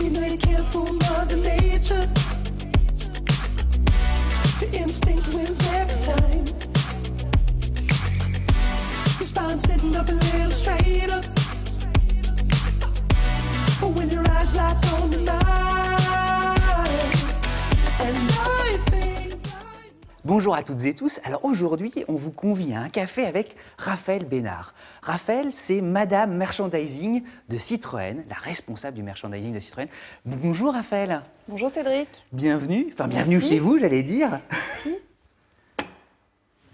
You know you can't fool Mother Nature. The instinct wins every time. The spine sitting up a little straighter. But when your eyes lock on mine, and I think Bonjour à toutes et tous. Alors aujourd'hui, on vous convie à un café avec Raphaël Bénard. Raphaël, c'est Madame Merchandising de Citroën, la responsable du merchandising de Citroën. Bonjour Raphaël. Bonjour Cédric. Bienvenue, enfin bienvenue Merci. chez vous, j'allais dire. Merci.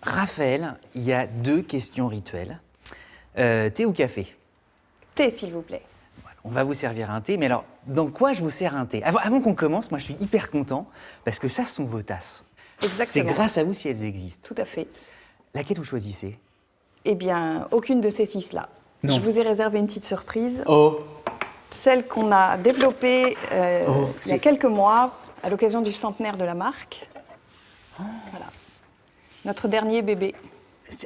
Raphaël, il y a deux questions rituelles. Thé ou café? Thé, s'il vous plaît. Voilà, on va vous servir un thé, mais alors, dans quoi je vous sers un thé? Avant qu'on commence, moi je suis hyper content, parce que ça, ce sont vos tasses. C'est Exactement. grâce à vous si elles existent. Tout à fait. Laquelle vous choisissez? Eh bien, aucune de ces six-là. Non. Je vous ai réservé une petite surprise. Oh, Celle qu'on a développée Oh, il y a c'est- quelques mois à l'occasion du centenaire de la marque. Voilà. Notre dernier bébé.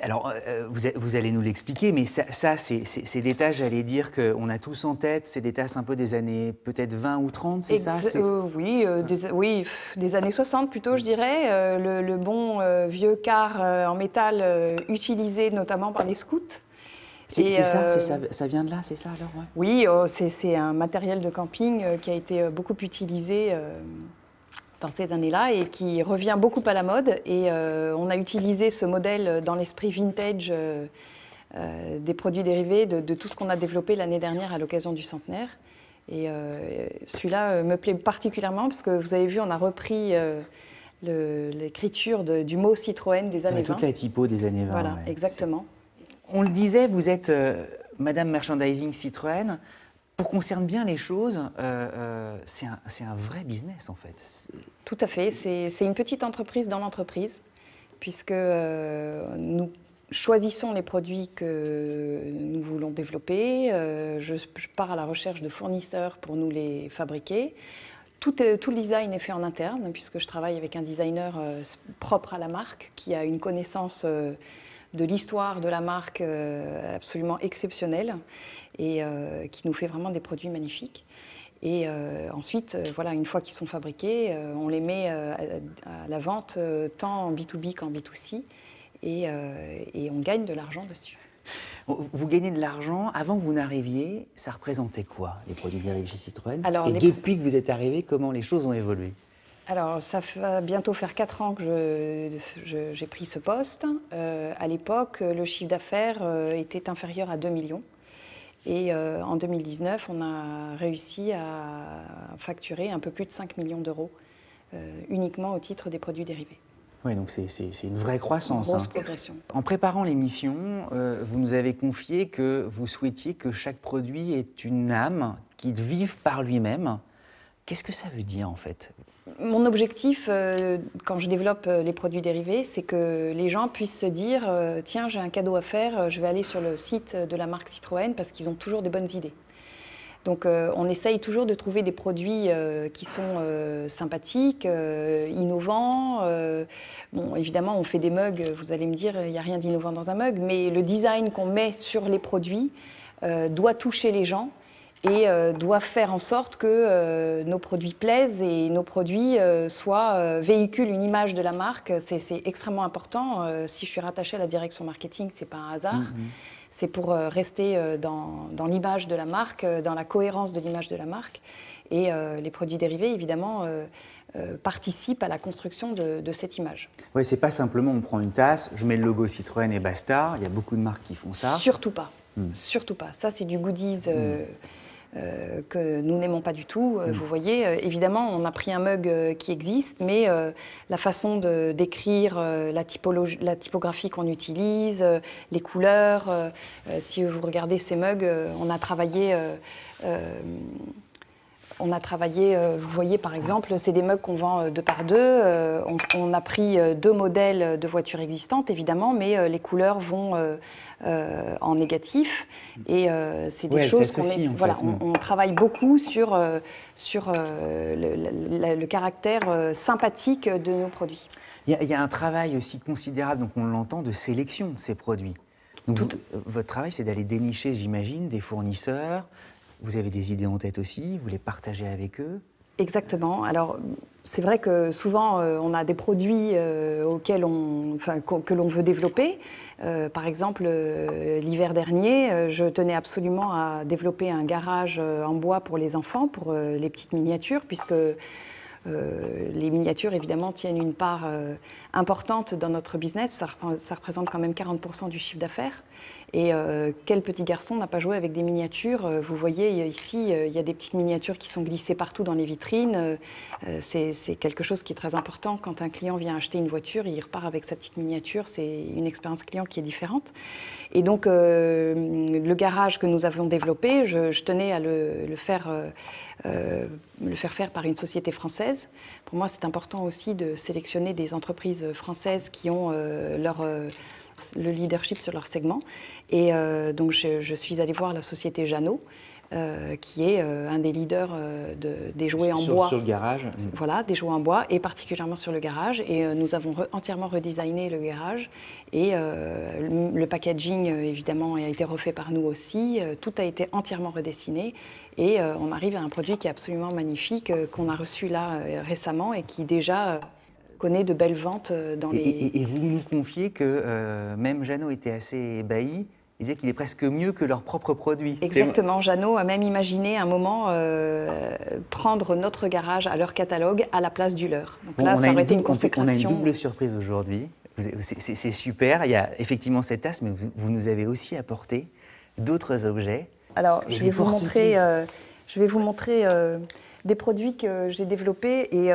alors, vous allez nous l'expliquer, mais ça c'est des tasses, j'allais dire, qu'on a tous en tête. C'est des tasses un peu des années peut-être 20 ou 30, c'est ça? Oui, des années 60 plutôt, je dirais. Le bon vieux car en métal utilisé notamment par les scouts. C'est Et, ça, ça vient de là, c'est ça alors? Ouais. Oui, c'est un matériel de camping qui a été beaucoup utilisé dans ces années-là et qui revient beaucoup à la mode. Et on a utilisé ce modèle dans l'esprit vintage des produits dérivés de tout ce qu'on a développé l'année dernière à l'occasion du centenaire. Et celui-là me plaît particulièrement parce que vous avez vu, on a repris l'écriture du mot Citroën des années 20. Toute la typo des années 20. Voilà, ouais. exactement. On le disait, vous êtes Madame Merchandising Citroën. Pour qu'on cerne bien les choses, c'est un vrai business en fait. Tout à fait. C'est une petite entreprise dans l'entreprise, puisque nous choisissons les produits que nous voulons développer. Je pars à la recherche de fournisseurs pour nous les fabriquer. Tout le design est fait en interne, puisque je travaille avec un designer propre à la marque, qui a une connaissance de l'histoire de la marque absolument exceptionnelle et qui nous fait vraiment des produits magnifiques. Et ensuite, voilà, une fois qu'ils sont fabriqués, on les met à la vente tant en B2B qu'en B2C et on gagne de l'argent dessus. Vous gagnez de l'argent. Avant que vous n'arriviez, ça représentait quoi, les produits dérivés chez Citroën? Alors, et les- depuis que vous êtes arrivé, comment les choses ont évolué? Alors, ça va bientôt faire 4 ans que j'ai pris ce poste. À l'époque, le chiffre d'affaires était inférieur à 2 millions. Et en 2019, on a réussi à facturer un peu plus de 5 millions d'euros uniquement au titre des produits dérivés. Oui, donc c'est une vraie croissance. Grosse hein. progression. En préparant l'émission, vous nous avez confié que vous souhaitiez que chaque produit ait une âme, qu'il vive par lui-même. Qu'est-ce que ça veut dire en fait? Mon objectif, quand je développe les produits dérivés, c'est que les gens puissent se dire tiens, j'ai un cadeau à faire, je vais aller sur le site de la marque Citroën parce qu'ils ont toujours des bonnes idées. Donc on essaye toujours de trouver des produits qui sont sympathiques, innovants. Bon, évidemment, on fait des mugs, vous allez me dire, il n'y a rien d'innovant dans un mug, mais le design qu'on met sur les produits doit toucher les gens et doit faire en sorte que nos produits plaisent et nos produits véhiculent une image de la marque. C'est extrêmement important. Si je suis rattachée à la direction marketing, ce n'est pas un hasard. C'est pour rester dans l'image de la marque, dans la cohérence de l'image de la marque. Et les produits dérivés, évidemment, participent à la construction de cette image. Oui, c'est pas simplement on prend une tasse, je mets le logo Citroën et basta. Il y a beaucoup de marques qui font ça. Surtout pas. Surtout pas. Ça, c'est du goodies que nous n'aimons pas du tout. Vous voyez, évidemment, on a pris un mug qui existe, mais la façon d'écrire, la typographie qu'on utilise, les couleurs, si vous regardez ces mugs, on a travaillé, vous voyez par exemple, c'est des mugs qu'on vend 2 par 2. On a pris 2 modèles de voitures existantes, évidemment, mais les couleurs vont en négatif. Et c'est des choses qu'on met. Voilà, on travaille beaucoup sur le caractère sympathique de nos produits. Il y a un travail aussi considérable, donc on l'entend, de sélection de ces produits. Donc votre travail, c'est d'aller dénicher, j'imagine, des fournisseurs Vous avez des idées en tête aussi, vous les partagez avec eux? Exactement. Alors, c'est vrai que souvent, on a des produits que l'on veut développer. Par exemple, l'hiver dernier, je tenais absolument à développer un garage en bois pour les enfants, pour les petites miniatures, puisque les miniatures, évidemment, tiennent une part importante dans notre business. Ça représente quand même 40% du chiffre d'affaires. Et quel petit garçon n'a pas joué avec des miniatures? Vous voyez ici, il y a des petites miniatures qui sont glissées partout dans les vitrines. C'est quelque chose qui est très important. Quand un client vient acheter une voiture, il repart avec sa petite miniature. C'est une expérience client qui est différente. Et donc, le garage que nous avons développé, je tenais à le faire faire par une société française. Pour moi, c'est important aussi de sélectionner des entreprises françaises qui ont le leadership sur leur segment. Et donc, je suis allée voir la société Jeannot, qui est un des leaders des jouets en bois. Sur le garage. Voilà, des jouets en bois, et particulièrement sur le garage. Et nous avons entièrement redesigné le garage. Et le packaging, évidemment, a été refait par nous aussi. Tout a été entièrement redessiné. Et on arrive à un produit qui est absolument magnifique, qu'on a reçu là récemment et qui déjà connaît de belles ventes dans les... Et vous nous confiez que même Jeannot était assez ébahi. Il disait qu'il est presque mieux que leur propre produit. Exactement. Jeannot a même imaginé un moment prendre notre garage à leur catalogue à la place du leur. Donc bon, là, ça aurait été une consécration. On a une double surprise aujourd'hui. C'est super. Il y a effectivement cette tasse, mais vous nous avez aussi apporté d'autres objets. Alors, je vais vous montrer des produits que j'ai développés et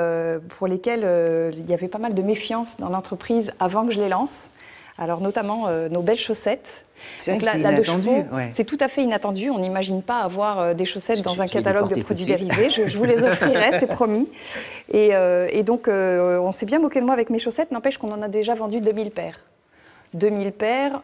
pour lesquels il y avait pas mal de méfiance dans l'entreprise avant que je les lance. Alors, notamment nos belles chaussettes. C'est vrai que c'est inattendu. C'est tout à fait inattendu. On n'imagine pas avoir des chaussettes dans un catalogue de produits dérivés. Je vous les offrirai, c'est promis. Et donc, on s'est bien moqué de moi avec mes chaussettes. N'empêche qu'on en a déjà vendu 2000 paires. 2000 paires.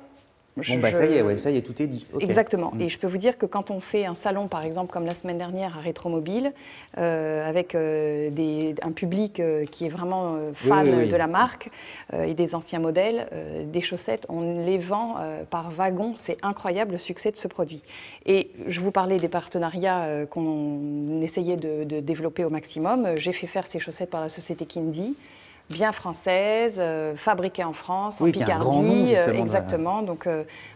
Ça y est, tout est dit. Okay. Exactement. Et je peux vous dire que quand on fait un salon, par exemple, comme la semaine dernière à Rétromobile, avec un public qui est vraiment fan de la marque et des anciens modèles, des chaussettes, on les vend par wagon. C'est incroyable le succès de ce produit. Et je vous parlais des partenariats qu'on essayait de développer au maximum. J'ai fait faire ces chaussettes par la société Kindy, bien française, fabriquée en France, en Picardie, grand nom, exactement. Donc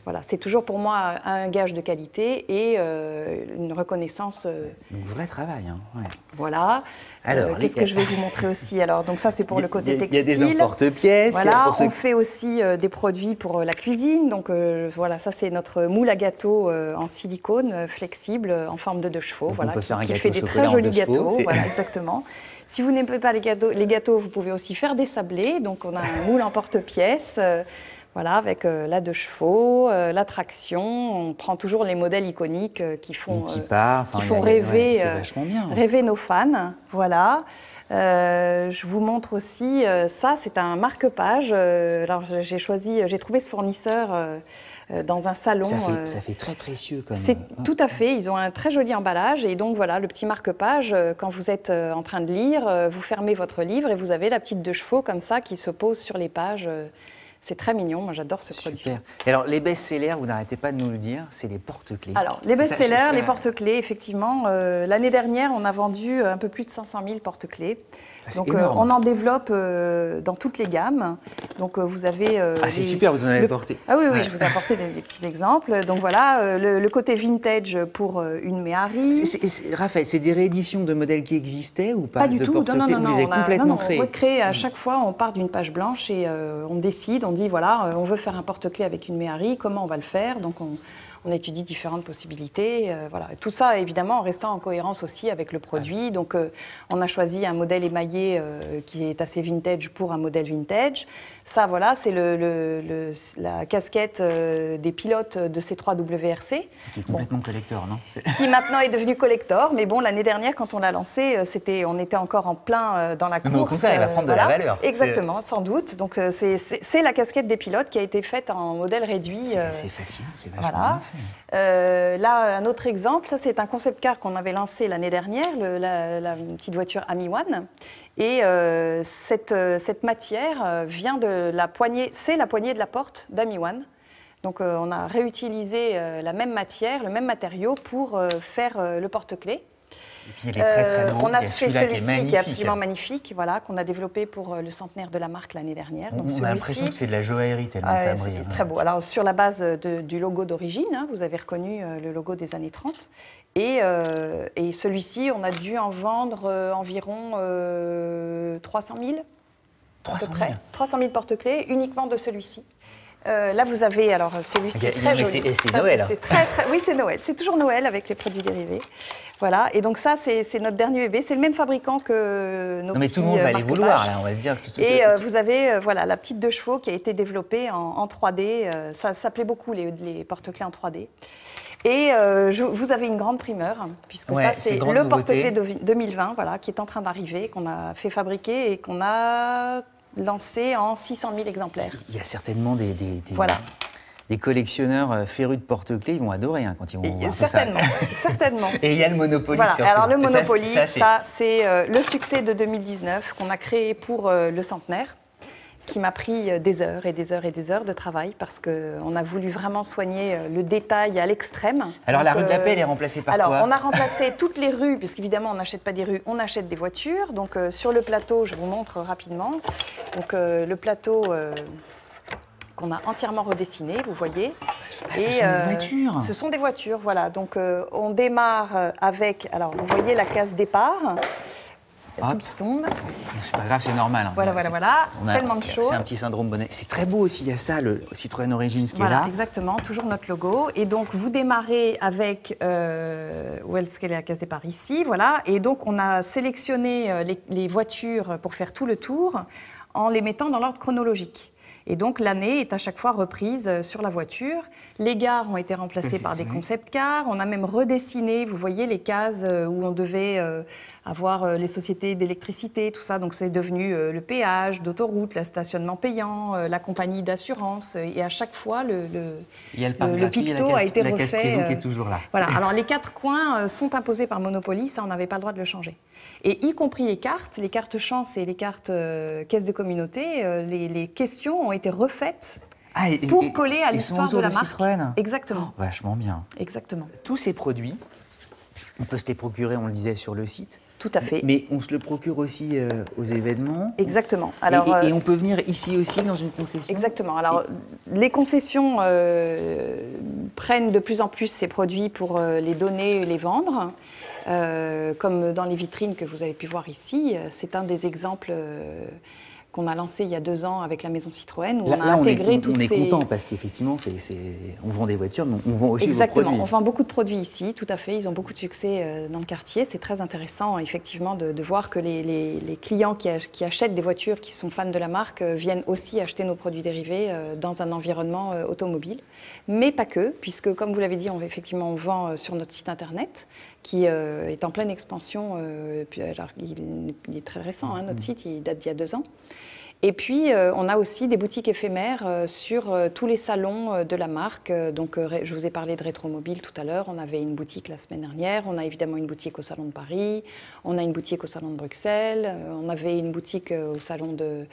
voilà, c'est toujours pour moi un gage de qualité et une reconnaissance. Donc vrai travail, hein. Ouais. Voilà. Alors, qu'est-ce que je vais vous montrer aussi? Alors, donc ça, c'est pour le côté textile. Il y a des emporte-pièces. Voilà, on fait aussi des produits pour la cuisine. Donc voilà, ça c'est notre moule à gâteau en silicone flexible en forme de 2 chevaux. Donc voilà, qui fait des très jolis gâteaux. Voilà, exactement. Si vous n'aimez pas les gâteaux, vous pouvez aussi faire des sablés. Donc on a un moule en porte-pièces. Voilà, avec la 2 chevaux, la traction. On prend toujours les modèles iconiques qui font rêver, rêver nos fans. Voilà. Je vous montre aussi, ça c'est un marque-page. Alors j'ai trouvé ce fournisseur dans un salon. Ça fait très précieux quand même. C'est tout à fait, ils ont un très joli emballage et donc voilà, le petit marque-page, quand vous êtes en train de lire, vous fermez votre livre et vous avez la petite 2 chevaux comme ça qui se pose sur les pages. C'est très mignon, moi j'adore ce produit. Super. Et alors les best-sellers, vous n'arrêtez pas de nous le dire, c'est les porte-clés. Alors les best-sellers, les porte-clés, effectivement, l'année dernière on a vendu un peu plus de 500 000 porte-clés. Donc on en développe dans toutes les gammes. Donc vous avez... c'est super, vous en avez apporté. Ah oui, je vous ai apporté des petits exemples. Donc voilà, le côté vintage pour une Méhari. Raphaël, c'est des rééditions de modèles qui existaient ou pas? Pas du tout, non. Vous les avez complètement créés. On recrée à chaque fois, on part d'une page blanche et on décide, on dit voilà, on veut faire un porte-clés avec une Méhari, comment on va le faire? Donc on étudie différentes possibilités. Voilà. Tout ça, évidemment, en restant en cohérence aussi avec le produit. Donc on a choisi un modèle émaillé qui est assez vintage pour un modèle vintage. Ça, voilà, c'est la casquette des pilotes de C3WRC. Qui est complètement collector, non? Qui maintenant est devenu collector. Mais bon, l'année dernière, quand on l'a lancé, on était encore en plein dans la course. Mais au contraire, il va prendre de la valeur. Exactement, sans doute. Donc c'est la casquette des pilotes qui a été faite en modèle réduit. C'est fascinant, c'est vachement bien fait. Là, un autre exemple, ça c'est un concept car qu'on avait lancé l'année dernière, la petite voiture Ami One. Et cette matière vient de la poignée, c'est la poignée de la porte d'Ami One. Donc on a réutilisé la même matière, le même matériau pour faire le porte-clés. Et puis il est très très beau. On a Il y fait celui-là celui-ci qui est absolument magnifique, voilà, qu'on a développé pour le centenaire de la marque l'année dernière. Donc on a l'impression que c'est de la joaillerie tellement ça brille. C'est très beau. Alors sur la base du logo d'origine, hein, vous avez reconnu le logo des années 30. Et celui-ci, on a dû en vendre environ 300 000. 300 000 300 000 porte-clés uniquement de celui-ci. Là, vous avez, alors celui-ci est très joli. C'est Noël. Oui, c'est Noël. C'est toujours Noël avec les produits dérivés. Voilà. Et donc ça, c'est notre dernier bébé. C'est le même fabricant que nos petits. Non, mais tout le monde va les vouloir, là. On va se dire que tout. Et vous avez, voilà, la petite 2 chevaux qui a été développée en 3D. Ça plaît beaucoup, les porte-clés en 3D. Et vous avez une grande primeur, puisque ça, c'est le porte-clés 2020, voilà, qui est en train d'arriver, qu'on a fait fabriquer et qu'on a lancé en 600 000 exemplaires. Il y a certainement des collectionneurs férus de porte-clés, ils vont adorer hein, quand ils vont voir certainement, ça. certainement. Et il y a le Monopoly surtout. Alors le Monopoly, ça c'est le succès de 2019 qu'on a créé pour le centenaire, qui m'a pris des heures et des heures et des heures de travail parce qu'on a voulu vraiment soigner le détail à l'extrême. Alors la rue de la Paix, elle est remplacée par quoi? Alors on a remplacé toutes les rues, puisqu'évidemment on n'achète pas des rues, on achète des voitures. Donc sur le plateau, je vous montre rapidement. Donc le plateau qu'on a entièrement redessiné, vous voyez. Ce sont des voitures. Ce sont des voitures, voilà. Donc on démarre avec, alors vous voyez la case départ. Tout qui tombe. C'est pas grave, c'est normal. Hein. Voilà. Tellement de choses. C'est un petit syndrome bonnet. C'est très beau aussi, il y a ça, le Citroën Origins qui est là. Exactement, toujours notre logo. Et donc, vous démarrez avec, où est-ce qu'elle est la case départ ici, voilà. Et donc, on a sélectionné les voitures pour faire tout le tour en les mettant dans l'ordre chronologique. Et donc l'année est à chaque fois reprise sur la voiture. Les gares ont été remplacées par des concept cars. On a même redessiné, vous voyez, les cases où on devait avoir les sociétés d'électricité, tout ça. Donc c'est devenu le péage d'autoroute, le stationnement payant, la compagnie d'assurance. Et à chaque fois, le picto a été refait. La caisse prison qui est toujours là. Voilà. Alors les 4 coins sont imposés par Monopoly, ça on n'avait pas le droit de le changer. Et y compris les cartes chance et les cartes caisse de communauté, les questions ont été refaites pour coller à l'histoire de la marque. Citroën. Exactement. Oh, vachement bien. Exactement. Tous ces produits, on peut se les procurer, on le disait, sur le site. Tout à fait. Mais on se le procure aussi aux événements. Exactement. Alors, et on peut venir ici aussi dans une concession. Exactement. Alors, les concessions prennent de plus en plus ces produits pour les donner et les vendre. Comme dans les vitrines que vous avez pu voir ici, c'est un des exemples qu'on a lancé il y a 2 ans avec la maison Citroën, où on a intégré toutes ces... On est content parce qu'effectivement, on vend des voitures, mais on vend aussi vos produits. Exactement, on vend beaucoup de produits ici, tout à fait. Ils ont beaucoup de succès dans le quartier. C'est très intéressant, effectivement, de voir que les clients qui achètent des voitures, qui sont fans de la marque, viennent aussi acheter nos produits dérivés dans un environnement automobile. Mais pas que, puisque, comme vous l'avez dit, on vend sur notre site internet, qui est en pleine expansion. Alors, il est très récent, hein, notre site, il date d'il y a 2 ans. Et puis, on a aussi des boutiques éphémères sur tous les salons de la marque. Donc, je vous ai parlé de Rétromobile tout à l'heure. On avait une boutique la semaine dernière. On a évidemment une boutique au Salon de Paris. On a une boutique au Salon de Bruxelles. On avait une boutique au Salon de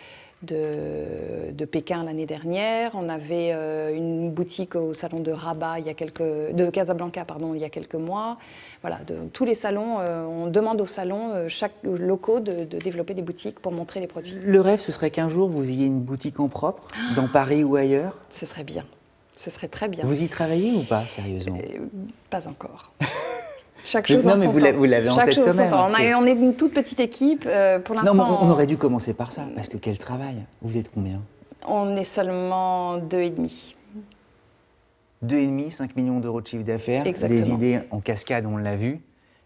Pékin l'année dernière. On avait une boutique au Salon de Rabat, de Casablanca, il y a quelques mois. Voilà, tous les salons, on demande aux salons, chaque locaux, de développer des boutiques pour montrer les produits. Le rêve, ce serait qu'un jour, vous ayez une boutique en propre, dans Paris ou ailleurs? Ce serait bien. Ce serait très bien. Vous y travaillez ou pas, sérieusement? Pas encore. Chaque chose en son temps. Non, mais vous l'avez en tête quand même. On est une toute petite équipe. Pour l'instant, non, mais on aurait dû commencer par ça, parce que quel travail. Vous êtes combien? On est seulement 2,5. 2,5, 5 millions d'euros de chiffre d'affaires, des idées en cascade, on l'a vu,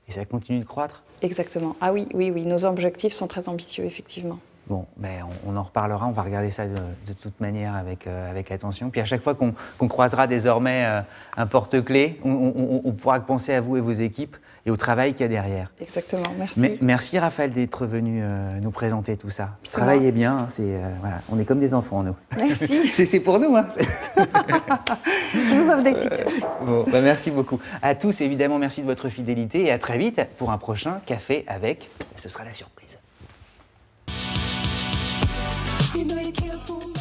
et ça continue de croître? Exactement. Ah oui, nos objectifs sont très ambitieux, effectivement. Bon, ben, on en reparlera, on va regarder ça de toute manière avec attention. Puis à chaque fois qu'on croisera désormais un porte-clés, on pourra penser à vous et vos équipes et au travail qu'il y a derrière. Exactement, merci. Merci Raphaël d'être venu nous présenter tout ça. Travaillez bien, hein, voilà, on est comme des enfants, nous. Merci. C'est pour nous. Hein. Je vous offre des tickets. Bon, ben, merci beaucoup. À tous, évidemment, merci de votre fidélité et à très vite pour un prochain café avec... Ce sera la surprise. You know you can't fool me.